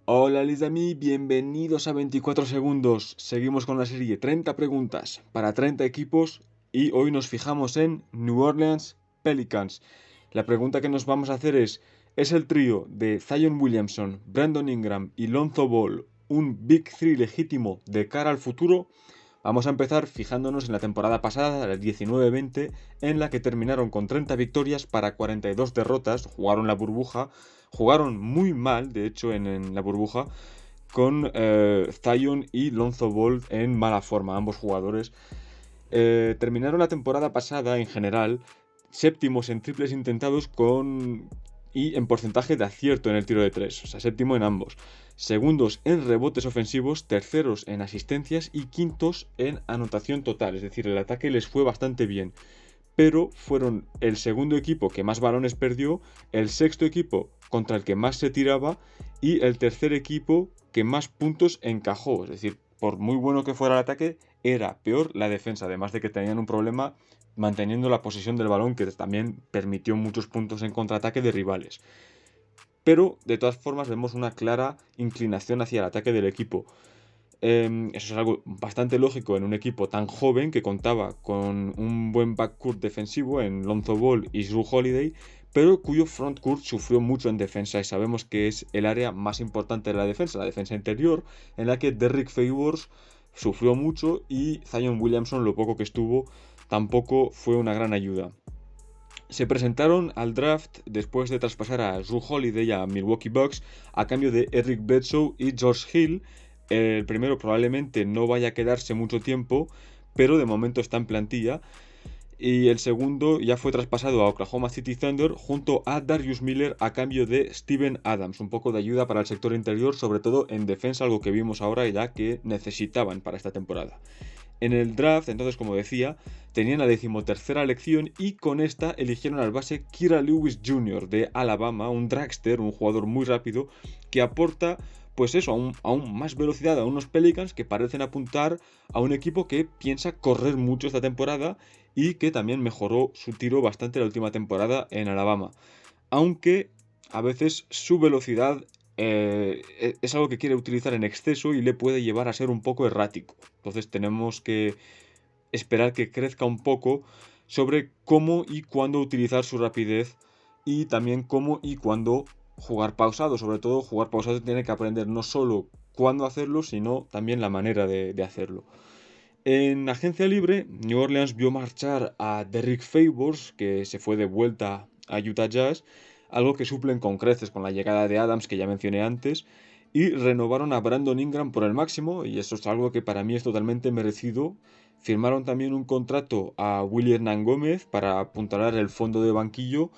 Hola les amis, bienvenidos a 24 segundos. Seguimos con la serie 30 preguntas para 30 equipos y hoy nos fijamos en New Orleans Pelicans. La pregunta que nos vamos a hacer ¿es el trío de Zion Williamson, Brandon Ingram y Lonzo Ball un Big Three legítimo de cara al futuro? Vamos a empezar fijándonos en la temporada pasada, la 19-20, en la que terminaron con 30 victorias para 42 derrotas, jugaron la burbuja, jugaron muy mal, de hecho, en la burbuja, con Zion y Lonzo Ball en mala forma, ambos jugadores. Terminaron la temporada pasada, en general, séptimos en triples intentados y en porcentaje de acierto en el tiro de tres, o sea, séptimo en ambos. Segundos en rebotes ofensivos, terceros en asistencias y quintos en anotación total, es decir, el ataque les fue bastante bien. Pero fueron el segundo equipo que más balones perdió, el sexto equipo contra el que más se tiraba y el tercer equipo que más puntos encajó. Es decir, por muy bueno que fuera el ataque, era peor la defensa, además de que tenían un problema manteniendo la posesión del balón, que también permitió muchos puntos en contraataque de rivales. Pero, de todas formas, vemos una clara inclinación hacia el ataque del equipo. Eso es algo bastante lógico en un equipo tan joven que contaba con un buen backcourt defensivo en Lonzo Ball y Jrue Holiday, pero cuyo frontcourt sufrió mucho en defensa y sabemos que es el área más importante de la defensa interior, en la que Derrick Favors sufrió mucho y Zion Williamson, lo poco que estuvo, tampoco fue una gran ayuda. Se presentaron al draft después de traspasar a Jrue Holiday a Milwaukee Bucks a cambio de Eric Bledsoe y George Hill. El primero probablemente no vaya a quedarse mucho tiempo, pero de momento está en plantilla. Y el segundo ya fue traspasado a Oklahoma City Thunder junto a Darius Miller a cambio de Steven Adams. Un poco de ayuda para el sector interior, sobre todo en defensa, algo que vimos ahora ya que necesitaban para esta temporada. En el draft, entonces, como decía, tenían la 13ª elección y con esta eligieron al base Kira Lewis Jr. de Alabama, un dragster, un jugador muy rápido que aporta, pues eso, aún más velocidad a unos Pelicans que parecen apuntar a un equipo que piensa correr mucho esta temporada y que también mejoró su tiro bastante la última temporada en Alabama. Aunque a veces su velocidad es algo que quiere utilizar en exceso y le puede llevar a ser un poco errático. Entonces tenemos que esperar que crezca un poco sobre cómo y cuándo utilizar su rapidez y también cómo y cuándo jugar pausado. Sobre todo jugar pausado tiene que aprender no solo cuándo hacerlo, sino también la manera de hacerlo. En agencia libre, New Orleans vio marchar a Derrick Favors, que se fue de vuelta a Utah Jazz, algo que suplen con creces con la llegada de Adams, que ya mencioné antes, y renovaron a Brandon Ingram por el máximo, y eso es algo que para mí es totalmente merecido. Firmaron también un contrato a Willy Hernán Gómez para apuntalar el fondo de banquillo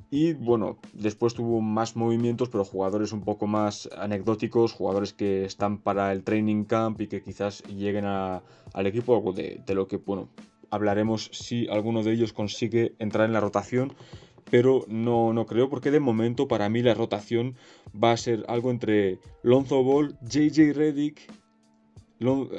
y bueno, después tuvo más movimientos, pero jugadores un poco más anecdóticos, jugadores que están para el training camp y que quizás lleguen al equipo, algo de lo que, bueno, hablaremos si alguno de ellos consigue entrar en la rotación, pero no creo, porque de momento para mí la rotación va a ser algo entre Lonzo Ball, JJ Redick,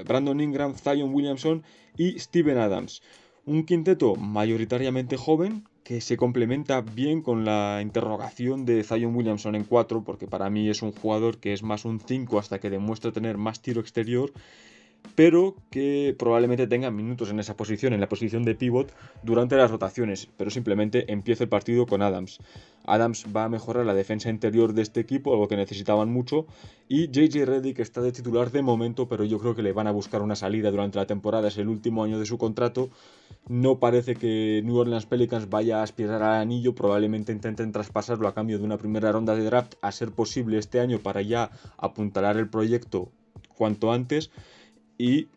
Brandon Ingram, Zion Williamson y Steven Adams. Un quinteto mayoritariamente joven que se complementa bien con la interrogación de Zion Williamson en 4, porque para mí es un jugador que es más un 5 hasta que demuestra tener más tiro exterior, pero que probablemente tenga minutos en esa posición, en la posición de pivot, durante las rotaciones, pero simplemente empieza el partido con Adams. Adams va a mejorar la defensa interior de este equipo, algo que necesitaban mucho, y JJ Redick está de titular de momento, pero yo creo que le van a buscar una salida durante la temporada, es el último año de su contrato. No parece que New Orleans Pelicans vaya a aspirar al anillo, probablemente intenten traspasarlo a cambio de una primera ronda de draft, a ser posible este año, para ya apuntalar el proyecto cuanto antes y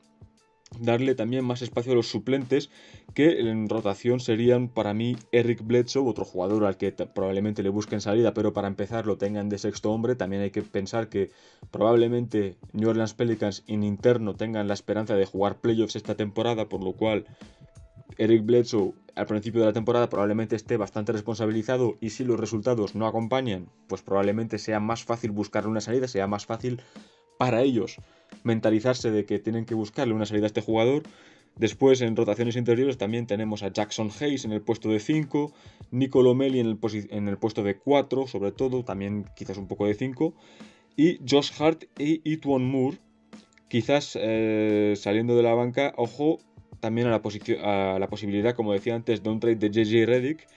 darle también más espacio a los suplentes, que en rotación serían para mí Eric Bledsoe, otro jugador al que probablemente le busquen salida, pero para empezar lo tengan de sexto hombre. También hay que pensar que probablemente New Orleans Pelicans en interno tengan la esperanza de jugar playoffs esta temporada, por lo cual Eric Bledsoe al principio de la temporada probablemente esté bastante responsabilizado, y si los resultados no acompañan, pues probablemente sea más fácil buscarle una salida, sea más fácil para ellos mentalizarse de que tienen que buscarle una salida a este jugador. Después, en rotaciones interiores, también tenemos a Jackson Hayes en el puesto de 5, Nicolo Melli en el puesto de 4, sobre todo, también quizás un poco de 5. Y Josh Hart y Etuan Moore, quizás saliendo de la banca, ojo también a la posibilidad, como decía antes, de un trade de JJ Redick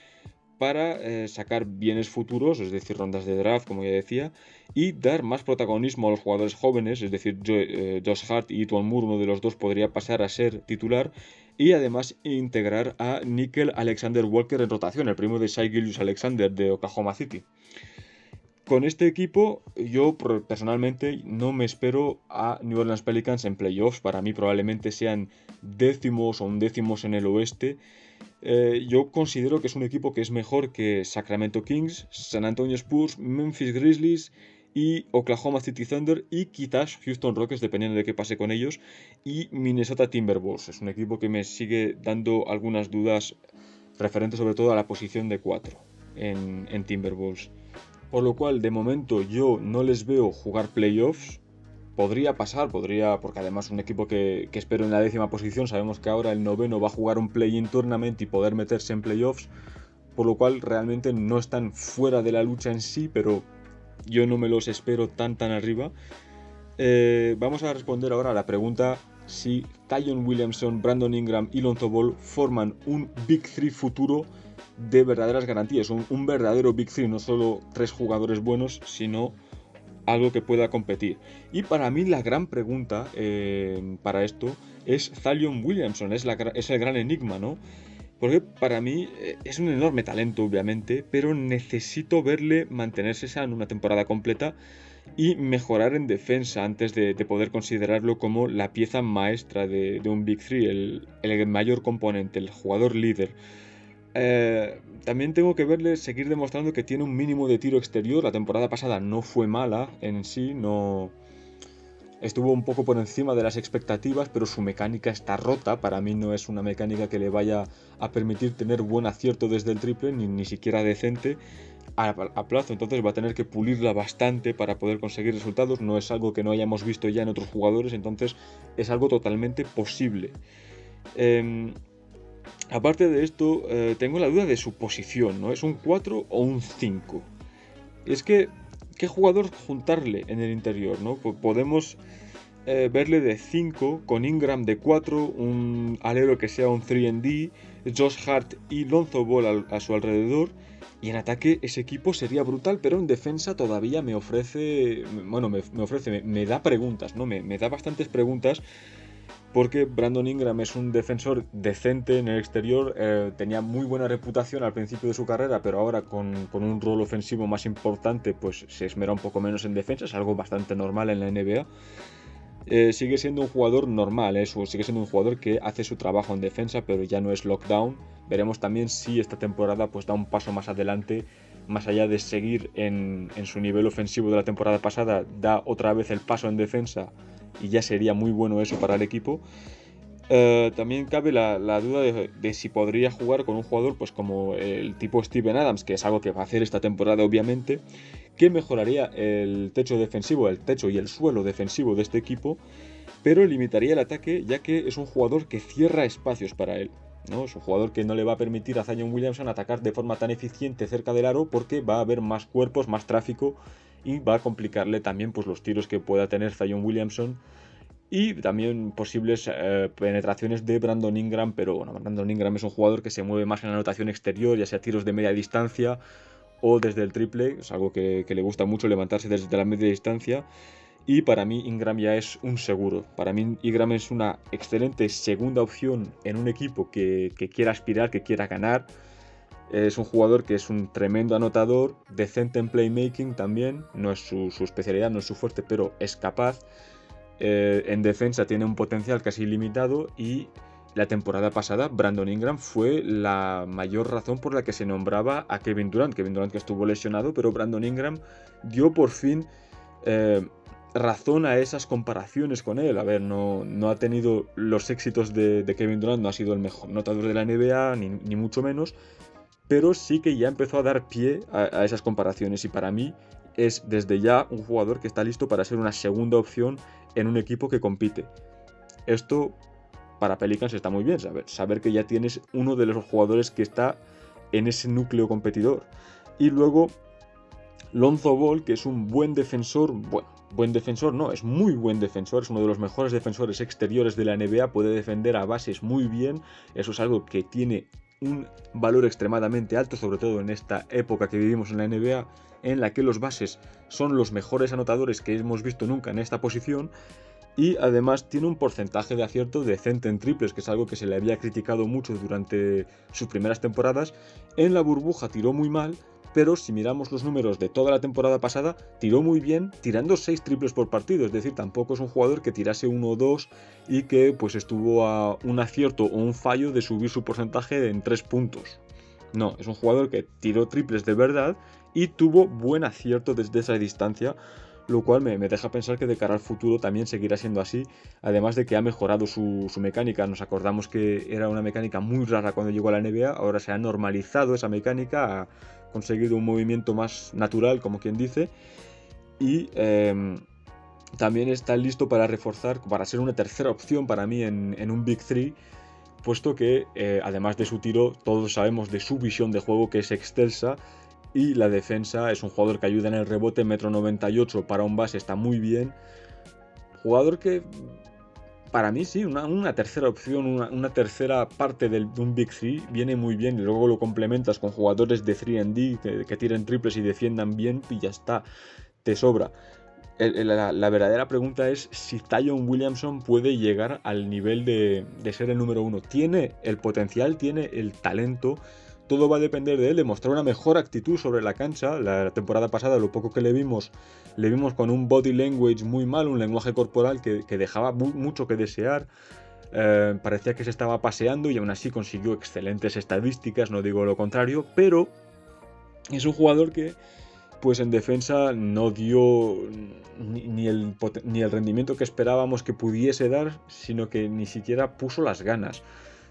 para sacar bienes futuros, es decir, rondas de draft, como ya decía, y dar más protagonismo a los jugadores jóvenes, es decir, Josh Hart y Etuan Moore, uno de los dos podría pasar a ser titular, y además integrar a Nickel Alexander Walker en rotación, el primo de Shai Gilgeous-Alexander de Oklahoma City. Con este equipo, yo personalmente no me espero a New Orleans Pelicans en playoffs. Para mí probablemente sean décimos o undécimos en el oeste. Yo considero que es un equipo que es mejor que Sacramento Kings, San Antonio Spurs, Memphis Grizzlies y Oklahoma City Thunder y quizás Houston Rockets, dependiendo de qué pase con ellos, y Minnesota Timberwolves. Es un equipo que me sigue dando algunas dudas referentes sobre todo a la posición de 4 en Timberwolves. Por lo cual, de momento, yo no les veo jugar playoffs. Podría pasar, porque además un equipo que espero en la 10ª posición, sabemos que ahora el 9º va a jugar un play-in tournament y poder meterse en playoffs, por lo cual realmente no están fuera de la lucha en sí, pero yo no me los espero tan arriba. Vamos a responder ahora a la pregunta si Zion Williamson, Brandon Ingram y Lonzo Ball forman un Big 3 futuro de verdaderas garantías, un verdadero Big 3, no solo 3 jugadores buenos, sino algo que pueda competir. Y para mí la gran pregunta para esto es Zion Williamson, es el gran enigma, ¿no? Porque para mí es un enorme talento, obviamente, pero necesito verle mantenerse sano una temporada completa y mejorar en defensa antes de poder considerarlo como la pieza maestra de un Big 3, el mayor componente, el jugador líder. También tengo que verle seguir demostrando que tiene un mínimo de tiro exterior. La temporada pasada no fue mala en sí, no estuvo un poco por encima de las expectativas, pero su mecánica está rota. Para mí no es una mecánica que le vaya a permitir tener buen acierto desde el triple, ni siquiera decente a plazo. Entonces va a tener que pulirla bastante para poder conseguir resultados. No es algo que no hayamos visto ya en otros jugadores, entonces es algo totalmente posible. Aparte de esto, tengo la duda de su posición, ¿no? ¿Es un 4 o un 5? Es que, ¿qué jugador juntarle en el interior, ¿no? Podemos verle de 5 con Ingram de 4, un alero que sea un 3&D, Josh Hart y Lonzo Ball a su alrededor. Y en ataque ese equipo sería brutal, pero en defensa todavía me ofrece, bueno, me da preguntas, ¿no? Me da bastantes preguntas porque Brandon Ingram es un defensor decente en el exterior, tenía muy buena reputación al principio de su carrera, pero ahora con un rol ofensivo más importante, pues se esmera un poco menos en defensa, es algo bastante normal en la NBA. Sigue siendo un jugador normal, sigue siendo un jugador que hace su trabajo en defensa, pero ya no es lockdown. Veremos también si esta temporada pues da un paso más adelante, más allá de seguir en su nivel ofensivo de la temporada pasada, da otra vez el paso en defensa y ya sería muy bueno eso para el equipo. También cabe la duda de si podría jugar con un jugador pues como el tipo Steven Adams, que es algo que va a hacer esta temporada obviamente, que mejoraría el techo defensivo, el techo y el suelo defensivo de este equipo, pero limitaría el ataque ya que es un jugador que cierra espacios para él, ¿no? Es un jugador que no le va a permitir a Zion Williamson atacar de forma tan eficiente cerca del aro porque va a haber más cuerpos, más tráfico y va a complicarle también pues, los tiros que pueda tener Zion Williamson y también posibles penetraciones de Brandon Ingram, pero bueno, Brandon Ingram es un jugador que se mueve más en la anotación exterior, ya sea tiros de media distancia o desde el triple, es algo que le gusta mucho levantarse desde la media distancia. Y para mí Ingram ya es un seguro. Para mí Ingram es una excelente segunda opción en un equipo que quiera aspirar, que quiera ganar. Es un jugador que es un tremendo anotador, decente en playmaking también. No es su especialidad, no es su fuerte, pero es capaz. En defensa tiene un potencial casi ilimitado y la temporada pasada Brandon Ingram fue la mayor razón por la que se nombraba a Kevin Durant. Kevin Durant que estuvo lesionado, pero Brandon Ingram dio por fin razón a esas comparaciones con él. A ver, no ha tenido los éxitos de Kevin Durant, no ha sido el mejor notador de la NBA, ni mucho menos, pero sí que ya empezó a dar pie a esas comparaciones y para mí es desde ya un jugador que está listo para ser una segunda opción en un equipo que compite. Esto para Pelicans está muy bien, saber que ya tienes uno de los jugadores que está en ese núcleo competidor. Y luego Lonzo Ball, que es un buen defensor, bueno, buen defensor no, es muy buen defensor, es uno de los mejores defensores exteriores de la NBA, puede defender a bases muy bien, eso es algo que tiene un valor extremadamente alto, sobre todo en esta época que vivimos en la NBA, en la que los bases son los mejores anotadores que hemos visto nunca en esta posición, y además tiene un porcentaje de acierto decente en triples, que es algo que se le había criticado mucho durante sus primeras temporadas. En la burbuja tiró muy mal, pero si miramos los números de toda la temporada pasada, tiró muy bien, tirando 6 triples por partido, es decir, tampoco es un jugador que tirase 1 o 2 y que pues estuvo a un acierto o un fallo de subir su porcentaje en 3 puntos. No, es un jugador que tiró triples de verdad y tuvo buen acierto desde esa distancia, lo cual me deja pensar que de cara al futuro también seguirá siendo así, además de que ha mejorado su mecánica. Nos acordamos que era una mecánica muy rara cuando llegó a la NBA, ahora se ha normalizado esa mecánica, ha conseguido un movimiento más natural, como quien dice, y también está listo para reforzar, para ser una tercera opción para mí en un Big 3, puesto que además de su tiro, todos sabemos de su visión de juego, que es excelsa, y la defensa es un jugador que ayuda en el rebote, 1,98 m para un base está muy bien. Jugador que para mí sí, una tercera opción, una tercera parte de un Big 3 viene muy bien, y luego lo complementas con jugadores de 3&D que tiren triples y defiendan bien y ya está, te sobra. La verdadera pregunta es si Zion Williamson puede llegar al nivel de ser el número 1. Tiene el potencial, tiene el talento. Todo va a depender de él, de mostrar una mejor actitud sobre la cancha. La temporada pasada, lo poco que le vimos con un body language muy mal, un lenguaje corporal que dejaba mucho que desear. Parecía que se estaba paseando y aún así consiguió excelentes estadísticas, no digo lo contrario, pero es un jugador que pues en defensa no dio ni el rendimiento que esperábamos que pudiese dar, sino que ni siquiera puso las ganas.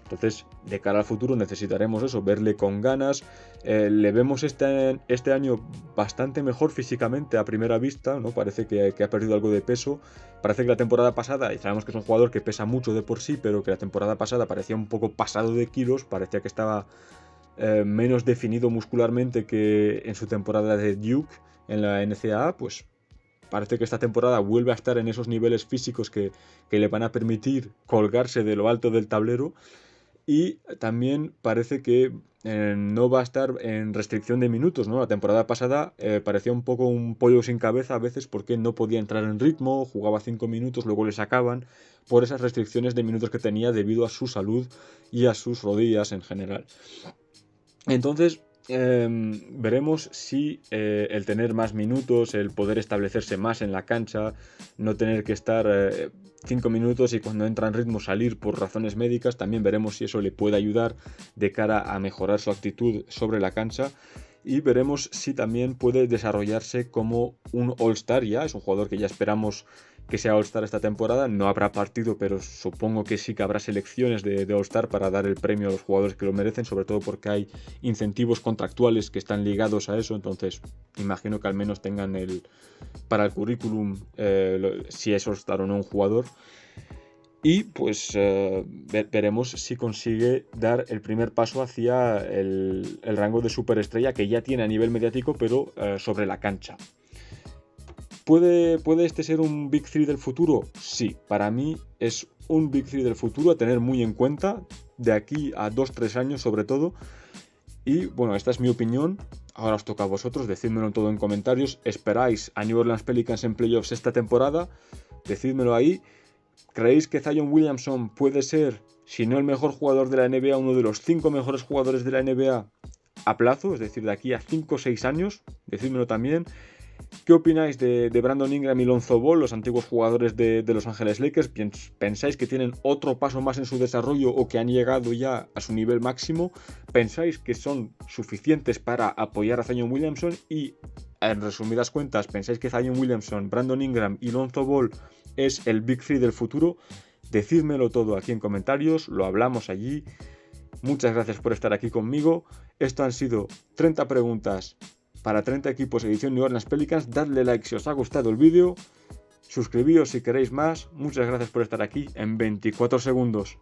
Entonces, de cara al futuro necesitaremos eso, verle con ganas. Le vemos este año bastante mejor físicamente a primera vista, ¿no? Parece que ha perdido algo de peso. Parece que la temporada pasada, y sabemos que es un jugador que pesa mucho de por sí, pero que la temporada pasada parecía un poco pasado de kilos, parecía que estaba menos definido muscularmente que en su temporada de Duke en la NCAA, pues parece que esta temporada vuelve a estar en esos niveles físicos que le van a permitir colgarse de lo alto del tablero. Y también parece que no va a estar en restricción de minutos, ¿no? La temporada pasada parecía un poco un pollo sin cabeza a veces porque no podía entrar en ritmo, jugaba 5 minutos, luego le sacaban por esas restricciones de minutos que tenía debido a su salud y a sus rodillas en general. Entonces, veremos si el tener más minutos, el poder establecerse más en la cancha, no tener que estar 5 minutos y cuando entra en ritmo salir por razones médicas, también veremos si eso le puede ayudar de cara a mejorar su actitud sobre la cancha. Y veremos si también puede desarrollarse como un All-Star ya. Es un jugador que ya esperamos que sea All-Star esta temporada. No habrá partido, pero supongo que sí que habrá selecciones de All-Star para dar el premio a los jugadores que lo merecen, sobre todo porque hay incentivos contractuales que están ligados a eso. Entonces, imagino que al menos tengan para el currículum si es All-Star o no un jugador. Y pues veremos si consigue dar el primer paso hacia el rango de superestrella que ya tiene a nivel mediático, pero sobre la cancha. ¿Puede este ser un Big 3 del futuro? Sí, para mí es un Big 3 del futuro a tener muy en cuenta, de aquí a 2-3 años sobre todo. Y bueno, esta es mi opinión. Ahora os toca a vosotros, decídmelo todo en comentarios. ¿Esperáis a New Orleans Pelicans en playoffs esta temporada? Decídmelo ahí. ¿Creéis que Zion Williamson puede ser, si no el mejor jugador de la NBA, uno de los 5 mejores jugadores de la NBA a plazo? Es decir, de aquí a 5 o 6 años. Decídmelo también. ¿Qué opináis de Brandon Ingram y Lonzo Ball, los antiguos jugadores de Los Ángeles Lakers? ¿Pensáis que tienen otro paso más en su desarrollo o que han llegado ya a su nivel máximo? ¿Pensáis que son suficientes para apoyar a Zion Williamson? Y, en resumidas cuentas, ¿pensáis que Zion Williamson, Brandon Ingram y Lonzo Ball es el Big 3 del futuro? Decídmelo todo aquí en comentarios, lo hablamos allí. Muchas gracias por estar aquí conmigo. Esto han sido 30 preguntas para 30 equipos edición New Orleans Pelicans. Dadle like si os ha gustado el vídeo. Suscribíos si queréis más. Muchas gracias por estar aquí en 24 segundos.